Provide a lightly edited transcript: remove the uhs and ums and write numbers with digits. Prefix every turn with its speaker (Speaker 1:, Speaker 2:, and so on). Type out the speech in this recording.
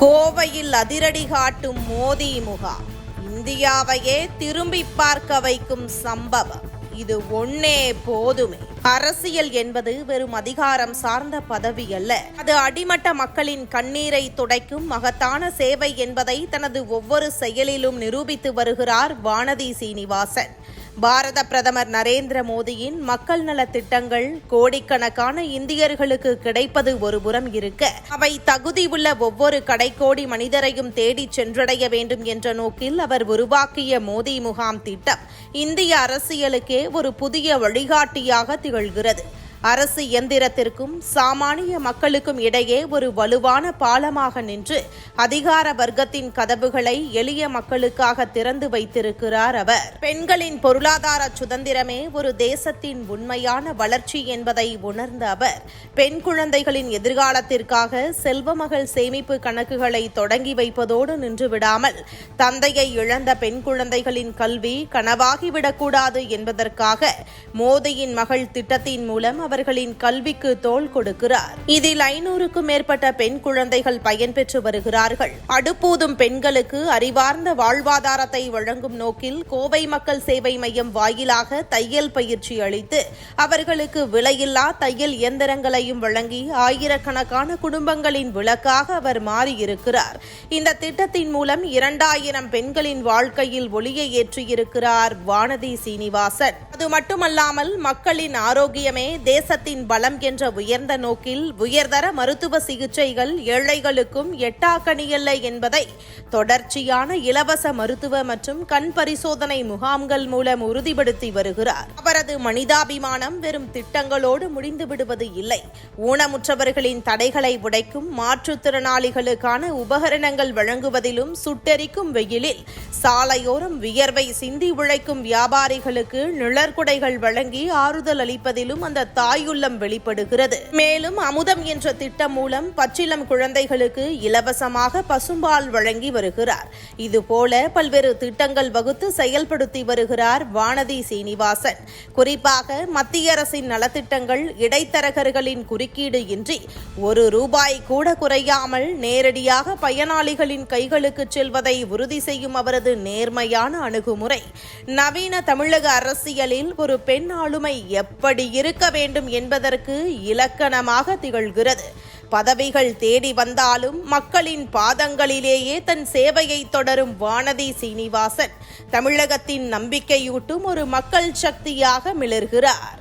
Speaker 1: கோவையில் அதிரடி காட்டும் மோடி முகாம் இந்தியாவையே திரும்பி பார்க்க வைக்கும் சம்பவம். இது ஒன்னே போதுமே. அரசியல் என்பது வெறும் அதிகாரம் சார்ந்த பதவி அல்ல. அது அடிமட்ட மக்களின் கண்ணீரை துடைக்கும் மகத்தான சேவை என்பதை தனது ஒவ்வொரு செயலிலும் நிரூபித்து வருகிறார் வானதி சீனிவாசன். பாரத பிரதமர் நரேந்திர மோடியின் மக்கள் நல திட்டங்கள் கோடிக்கணக்கான இந்தியர்களுக்கு கிடைப்பது ஒருபுறம் இருக்க, அவை தகுதி உள்ள ஒவ்வொரு கடைக்கோடி மனிதரையும் தேடி சென்றடைய வேண்டும் என்ற நோக்கில் அவர் உருவாக்கிய மோடி முகாம் திட்டம் இந்திய அரசியலுக்கே ஒரு புதிய வழிகாட்டியாக திகழ்கிறது. அரசு இயந்திரத்திற்கும் சாமானிய மக்களுக்கும் இடையே ஒரு வலுவான பாலமாக நின்று அதிகார வர்க்கத்தின் கதவுகளை எளிய மக்களுக்காக திறந்து வைத்திருக்கிறார் அவர். பெண்களின் பொருளாதார சுதந்திரமே ஒரு தேசத்தின் உண்மையான வளர்ச்சி என்பதை உணர்ந்த அவர் பெண் குழந்தைகளின் எதிர்காலத்திற்காக செல்வமகள் சேமிப்பு கணக்குகளை தொடங்கி வைப்பதோடு நின்று விடாமல், தந்தையை இழந்த பெண் குழந்தைகளின் கல்வி கனவாகிவிடக்கூடாது என்பதற்காக மோடியின் மகள் திட்டத்தின் மூலம் அவர்களின் கல்விக்கு தோள் கொடுக்கிறார். இதில் 500க்கும் மேற்பட்ட பெண் குழந்தைகள் பயன்பெற்று வருகிறார்கள். அடுப்பூதும் பெண்களுக்கு அறிவார்ந்த வாழ்வாதாரத்தை வழங்கும் நோக்கில் கோவை மக்கள் சேவை மையம் வாயிலாக தையல் பயிற்சி அளித்து அவர்களுக்கு விலையில்லா தையல் இயந்திரங்களையும் வழங்கி ஆயிரக்கணக்கான குடும்பங்களின் விளக்காக அவர் மாறியிருக்கிறார். இந்த திட்டத்தின் மூலம் 2000 பெண்களின் வாழ்க்கையில் ஒளியை ஏற்றியிருக்கிறார் வானதி சீனிவாசன். அது மட்டுமல்லாமல் மக்களின் ஆரோக்கியமே தேசத்தின் பலம் என்ற உயர்ந்த நோக்கில் உயர்தர மருத்துவ சிகிச்சைகள் ஏழைகளுக்கும் எட்டாக்கணியல்ல என்பதை தொடர்ச்சியான இலவச மருத்துவ மற்றும் கண் பரிசோதனை முகாம்கள் மூலம் உறுதிப்படுத்தி வருகிறார். அவரது மனிதாபிமானம் வெறும் திட்டங்களோடு முடிந்து விடுவது இல்லை. ஊனமுற்றவர்களின் தடைகளை உடைக்கும் மாற்றுத்திறனாளிகளுக்கான உபகரணங்கள் வழங்குவதிலும், சுட்டெரிக்கும் வெயிலில் சாலையோரம் வியர்வை சிந்தி உழைக்கும் வியாபாரிகளுக்கு நிழற்குடைகள் வழங்கி ஆறுதல் அளிப்பதிலும் அந்த தாயுள்ளம் வெளிப்படுகிறது. மேலும் அமுதம் என்ற திட்டம் மூலம் பச்சிளம் குழந்தைகளுக்கு இலவசமாக பசும்பால் வழங்கி வருகிறார். இதுபோல பல்வேறு திட்டங்கள் வகுத்து செயல்படுத்தி வருகிறார் வானதி சீனிவாசன். குறிப்பாக மத்திய அரசின் நலத்திட்டங்கள் இடைத்தரகர்களின் குறுக்கீடு இன்றி ₹1 கூட குறையாமல் நேரடியாக பயனாளிகளின் கைகளுக்கு செல்வதை உறுதி செய்யும் அவரது நேர்மையான அணுகுமுறை நவீன தமிழக அரசியலில் ஒரு பெண் ஆளுமை எப்படி இருக்க வேண்டும் என்பதற்கு இலக்கணமாக திகழ்கிறது. பதவிகள் தேடி வந்தாலும் மக்களின் பாதங்களிலேயே தன் சேவையை தொடரும் வானதி சீனிவாசன் தமிழகத்தின் நம்பிக்கையூட்டும் ஒரு மக்கள் சக்தியாக மிளர்கிறார்.